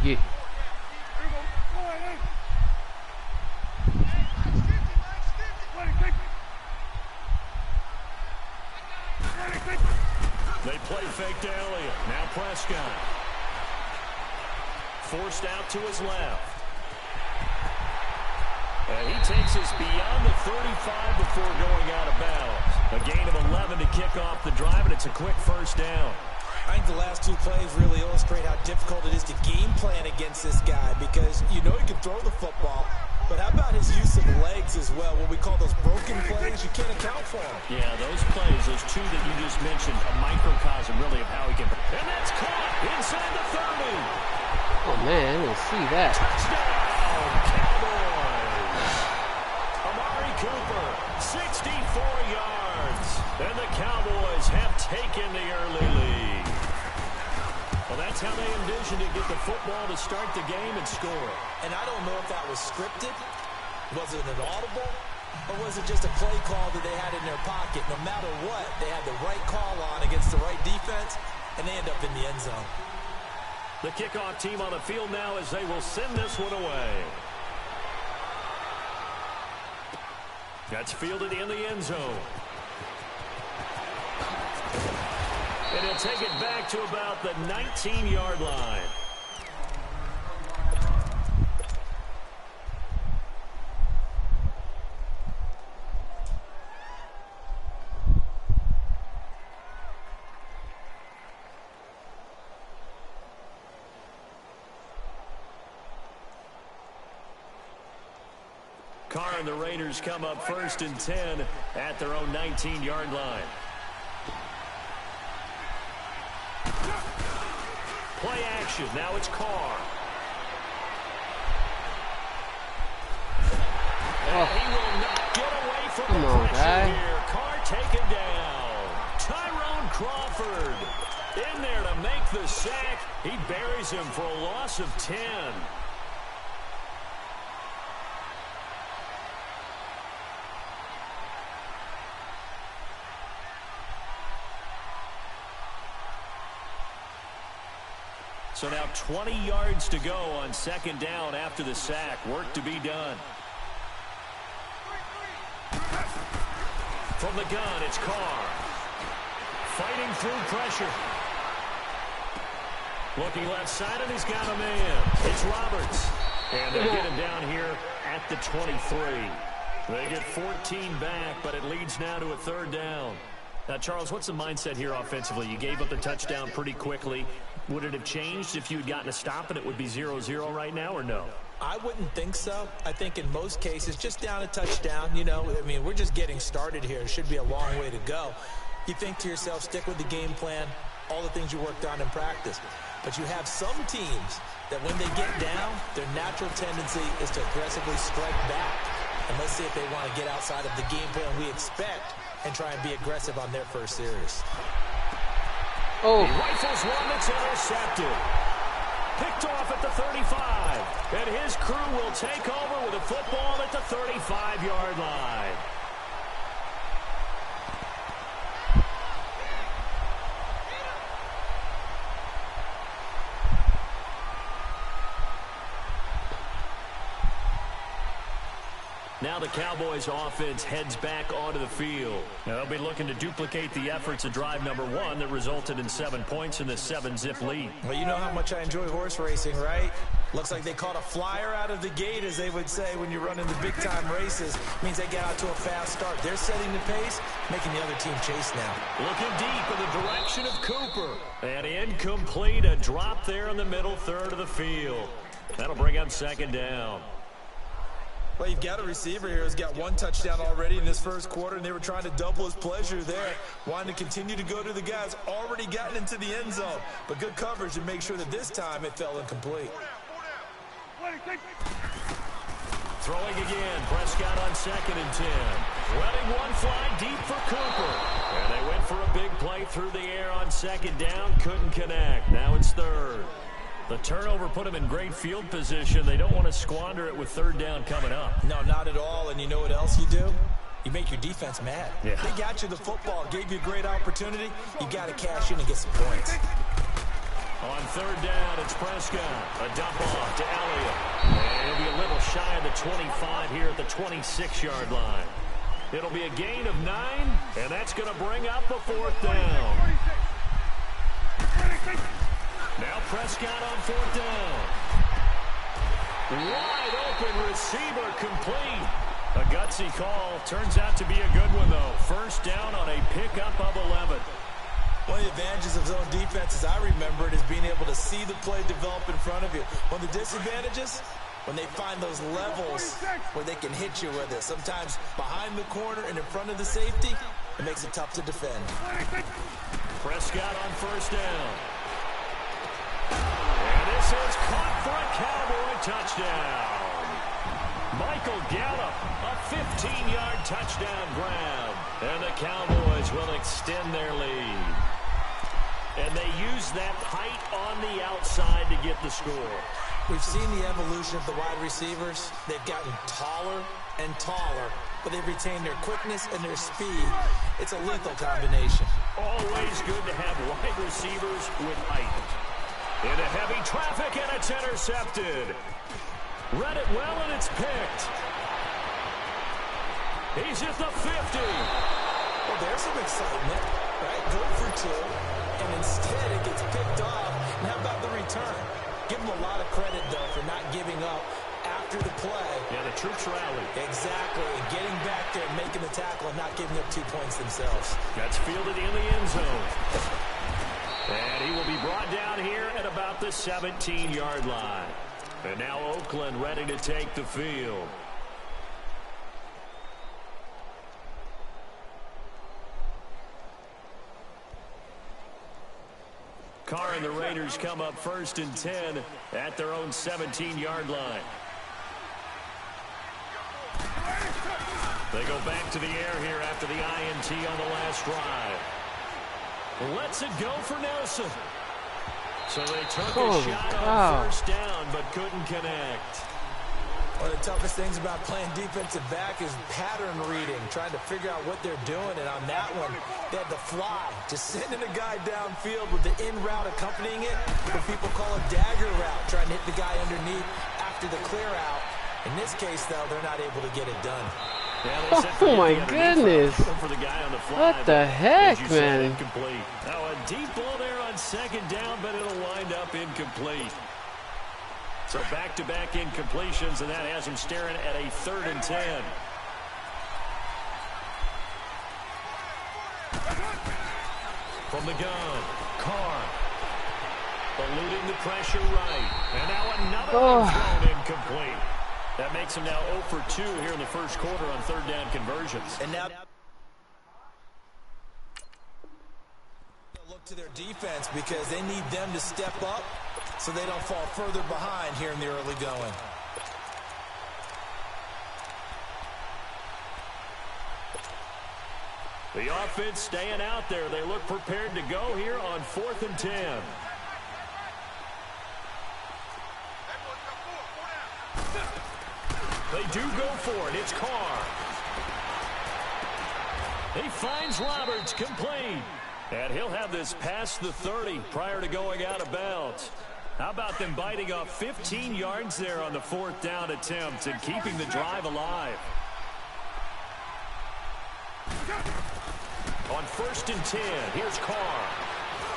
Yeah. They play fake to Elliott. Now Prescott. Forced out to his left. And he takes us beyond the 35 before going out of bounds. A gain of 11 to kick off the drive, and it's a quick first down. I think the last two plays really illustrate how difficult it is to game plan against this guy, because you know he can throw the football, but how about his use of legs as well? What we call those broken plays, you can't account for them. Yeah, those plays, those two that you just mentioned, a microcosm really of how he can. And that's caught inside the 30. Oh man, I didn't see that. Touchdown, Cowboys. Amari Cooper, 64 yards. And the Cowboys have taken the early lead. Well, that's how they envisioned to get the football to start the game and score. And I don't know if that was scripted. Was it an audible? Or was it just a play call that they had in their pocket? No matter what, they had the right call on against the right defense, and they end up in the end zone. The kickoff team on the field now as they will send this one away. That's fielded in the end zone. And he'll take it back to about the 19-yard line. Carr and the Raiders come up 1st and 10 at their own 19-yard line. Play action. Now it's Carr. And he will not get away from the pressure here. Carr taken down. Tyrone Crawford in there to make the sack. He buries him for a loss of 10. So now 20 yards to go on 2nd down after the sack. Work to be done. From the gun, it's Carr. Fighting through pressure. Looking left side, and he's got a man. It's Roberts. And they get him down here at the 23. They get 14 back, but it leads now to a 3rd down. Now, Charles, what's the mindset here offensively? You gave up the touchdown pretty quickly. Would it have changed if you had gotten a stop and it would be 0-0 right now, or no? I wouldn't think so. I think in most cases, just down a touchdown, you know, I mean, we're just getting started here. It should be a long way to go. You think to yourself, stick with the game plan, all the things you worked on in practice. But you have some teams that when they get down, their natural tendency is to aggressively strike back. And let's see if they want to get outside of the game plan we expect and try and be aggressive on their first series. Oh. He rifles one that's intercepted. Picked off at the 35. And his crew will take over with a football at the 35-yard line. Now the Cowboys offense heads back onto the field. Now they'll be looking to duplicate the efforts of drive number 1 that resulted in 7 points in the 7-zip lead. Well, you know how much I enjoy horse racing, right? Looks like they caught a flyer out of the gate, as they would say when you're running the big-time races. Means they get out to a fast start. They're setting the pace, making the other team chase now. Looking deep in the direction of Cooper. And incomplete, a drop there in the middle third of the field. That'll bring up 2nd down. Well, you've got a receiver here who's got 1 touchdown already in this first quarter, and they were trying to double his pleasure there, wanting to continue to go to the guys already gotten into the end zone. But good coverage to make sure that this time it fell incomplete. Throwing again, Prescott on 2nd and 10. Letting one fly deep for Cooper. And they went for a big play through the air on 2nd down, couldn't connect. Now it's 3rd. The turnover put them in great field position. They don't want to squander it with 3rd down coming up. No, not at all. And you know what else you do? You make your defense mad. Yeah. They got you the football, gave you a great opportunity. You got to cash in and get some points. On third down, it's Prescott. A dump off to Elliott. And he'll be a little shy of the 25 here at the 26-yard line. It'll be a gain of 9, and that's going to bring up a 4th down. Now Prescott on 4th down. Wide open receiver complete. A gutsy call. Turns out to be a good one, though. First down on a pickup of 11. One of the advantages of zone defense, as I remember it, is being able to see the play develop in front of you. One of the disadvantages, when they find those levels where they can hit you with it. Sometimes behind the corner and in front of the safety, it makes it tough to defend. Prescott on first down. And this is caught for a Cowboy touchdown. Michael Gallup, a 15-yard touchdown grab. And the Cowboys will extend their lead. And they use that height on the outside to get the score. We've seen the evolution of the wide receivers. They've gotten taller and taller, but they've retained their quickness and their speed. It's a lethal combination. Always good to have wide receivers with height. Into heavy traffic, and it's intercepted. Read it well, and it's picked. He's at the 50. Well, there's some excitement, right? Go for 2, and instead it gets picked off. And how about the return? Give him a lot of credit, though, for not giving up after the play. Yeah, the troops rallied. Exactly, and getting back there and making the tackle and not giving up 2 points themselves. That's fielded in the end zone. And he will be brought down here at about the 17-yard line. And now Oakland ready to take the field. Carr and the Raiders come up 1st and 10 at their own 17-yard line. They go back to the air here after the INT on the last drive. Lets it go for Nelson. So they took a shot on first down, but couldn't connect. One of the toughest things about playing defensive back is pattern reading, trying to figure out what they're doing. And on that one, they had the fly, just sending a guy downfield with the in route accompanying it, what people call a dagger route, trying to hit the guy underneath after the clear out. In this case, though, they're not able to get it done. Oh my goodness. What the heck, man? Now a deep ball there on 2nd down, but it'll wind up incomplete. So back-to-back incompletions, and that has him staring at a 3rd and 10. From the gun, Carr. Eluding the pressure right. And now another one thrown incomplete. That makes him now 0 for 2 here in the first quarter on 3rd down conversions. And now look to their defense because they need them to step up so they don't fall further behind here in the early going. The offense staying out there. They look prepared to go here on 4th and 10. They do go for it. It's Carr. He finds Roberts, complete. And he'll have this past the 30 prior to going out of bounds. How about them biting off 15 yards there on the 4th down attempt and keeping the drive alive? On 1st and 10, here's Carr.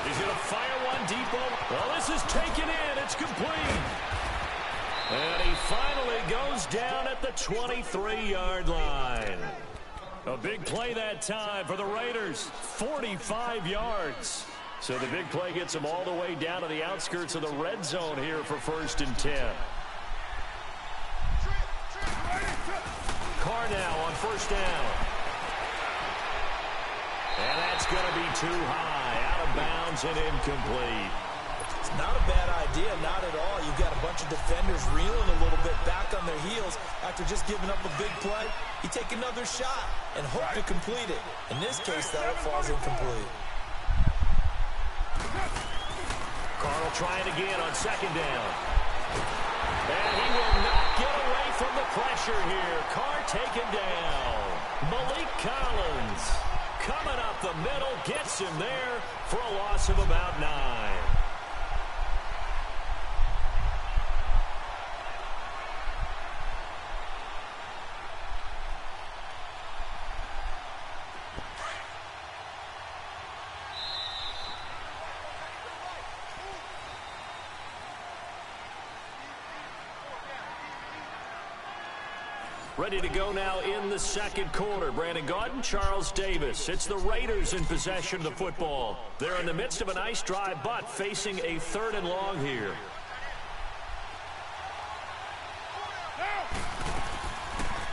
He's going to fire one deep over. Well, this is taken in. It's complete. And he finally goes down at the 23-yard line. A big play that time for the Raiders. 45 yards. So the big play gets him all the way down to the outskirts of the red zone here for 1st and 10. Carr now on 1st down. And that's going to be too high. Out of bounds and incomplete. It's not a bad idea, not at all. You've got a bunch of defenders reeling a little bit back on their heels after just giving up a big play. You take another shot and hope to complete it. In this case, though, it falls incomplete. Carr will try it again on 2nd down. And he will not get away from the pressure here. Carr taken down. Malik Collins coming up the middle, gets him there for a loss of about 9. Ready to go now in the second quarter. Brandon Gaudin, Charles Davis. It's the Raiders in possession of the football. They're in the midst of a nice drive, but facing a 3rd and long here.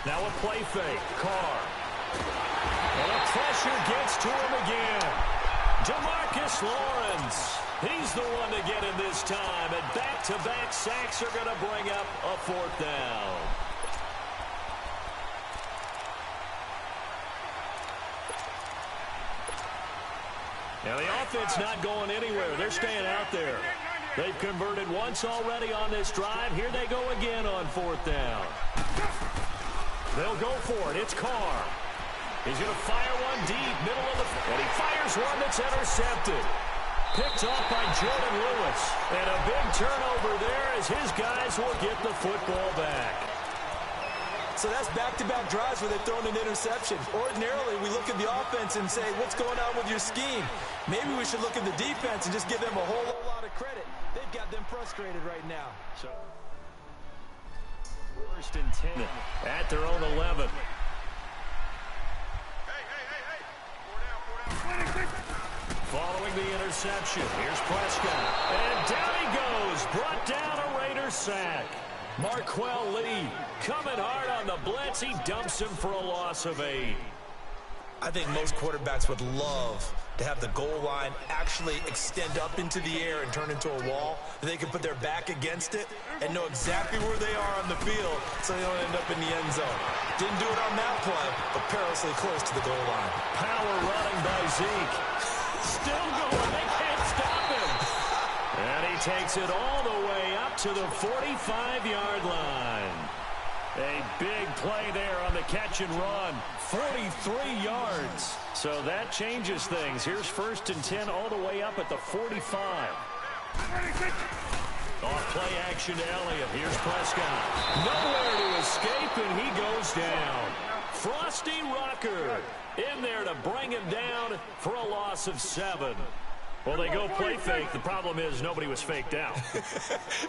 Now a play fake. Carr. And the pressure gets to him again. DeMarcus Lawrence. He's the one to get him this time. And back-to-back sacks are going to bring up a 4th down. Now the offense not going anywhere. They're staying out there. They've converted once already on this drive. Here they go again on 4th down. They'll go for it. It's Carr. He's going to fire one deep, middle of the field. And he fires one that's intercepted. Picked off by Jordan Lewis. And a big turnover there as his guys will get the football back. So that's back-to-back drives where they've thrown an interception. Ordinarily, we look at the offense and say, what's going on with your scheme? Maybe we should look at the defense and just give them a whole lot of credit. They've got them frustrated right now. So, 1st and 10 at their own 11. Following the interception, here's Prescott. And down he goes. Brought down a Raiders sack. Marquell Lee coming hard on the blitz. He dumps him for a loss of 8. I think most quarterbacks would love to have the goal line actually extend up into the air and turn into a wall. They can put their back against it and know exactly where they are on the field so they don't end up in the end zone. Didn't do it on that play, but perilously close to the goal line. Power running by Zeke. Still going. They can't stop him. And he takes it all the way up to the 45-yard line. A big play there on the catch and run. 43 yards. So that changes things. Here's 1st and 10 all the way up at the 45. Off play action to Elliott. Here's Prescott. Nowhere to escape, and he goes down. Frosty Rocker in there to bring him down for a loss of 7. Well, they go play fake. The problem is nobody was faked out.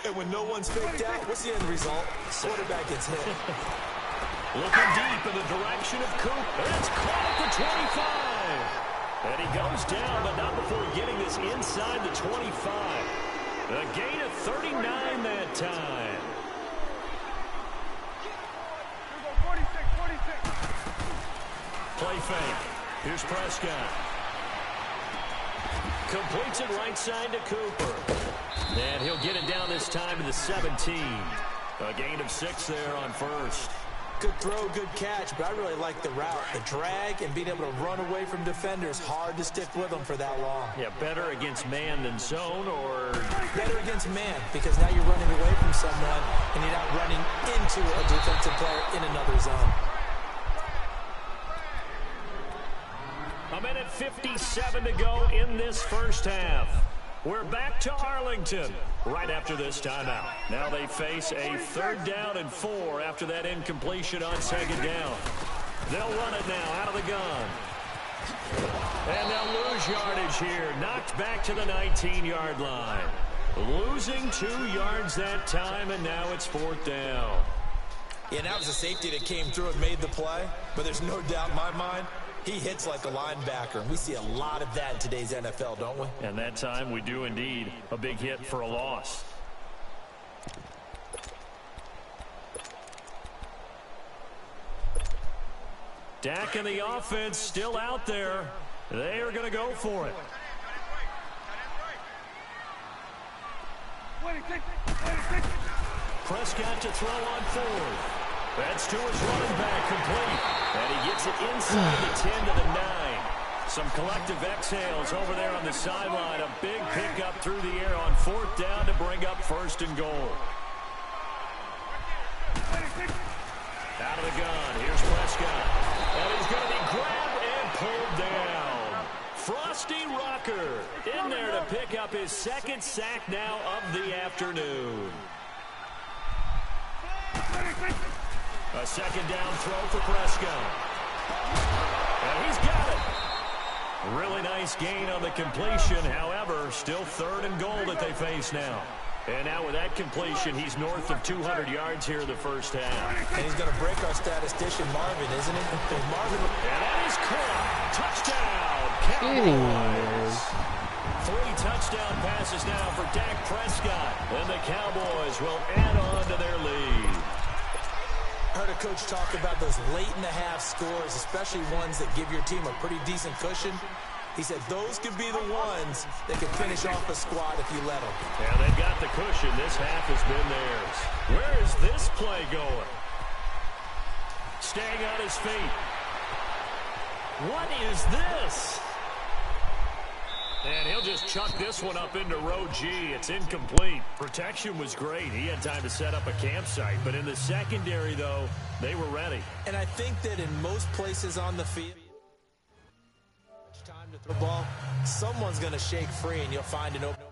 And when no one's faked out, what's the end result? Quarterback gets hit. Looking deep in the direction of Coop. It's caught at the 25. And he goes down, but not before getting this inside the 25. A gain of 39 that time. Play fake. Here's Prescott. Completes it right side to Cooper. And he'll get it down this time to the 17. A gain of 6 there on 1st. Good throw, good catch, but I really like the route. The drag and being able to run away from defenders, hard to stick with them for that long. Yeah, better against man than zone, or... Better against man, because now you're running away from someone and you're not running into a defensive player in another zone. A minute 57 to go in this first half. We're back to Arlington right after this timeout. Now they face a 3rd down and 4 after that incompletion on 2nd down. They'll run it now out of the gun. And they'll lose yardage here. Knocked back to the 19-yard line. Losing 2 yards that time, and now it's 4th down. Yeah, that was a safety that came through and made the play, but there's no doubt in my mind, he hits like a linebacker, and we see a lot of that in today's NFL, don't we? And that time we do indeed. A big hit for a loss. Dak and the offense still out there. They are going to go for it. Prescott to throw on 4th. That's to his running back, complete. And he gets it inside the 10 to the 9. Some collective exhales over there on the sideline. A big pickup through the air on 4th down to bring up 1st and goal. Out of the gun, here's Prescott. And he's going to be grabbed and pulled down. Frosty Rocker in there to pick up his 2nd sack now of the afternoon. A 2nd down throw for Prescott. And he's got it. Really nice gain on the completion. However, still 3rd and goal that they face now. And now with that completion, he's north of 200 yards here in the first half. And he's going to break our statistician, Marvin, isn't he? Marvin. And that is caught. Touchdown, Cowboys. 3 touchdown passes now for Dak Prescott. And the Cowboys will add on to their lead. I heard a coach talk about those late-in-the-half scores, especially ones that give your team a pretty decent cushion. He said those could be the ones that could finish off a squad if you let them. Yeah, they've got the cushion. This half has been theirs. Where is this play going? Staying on his feet. What is this? And he'll just chuck this one up into row G. It's incomplete. Protection was great. He had time to set up a campsite. But in the secondary, though, they were ready. And I think that in most places on the field, time to throw the ball, someone's going to shake free, and you'll find an open.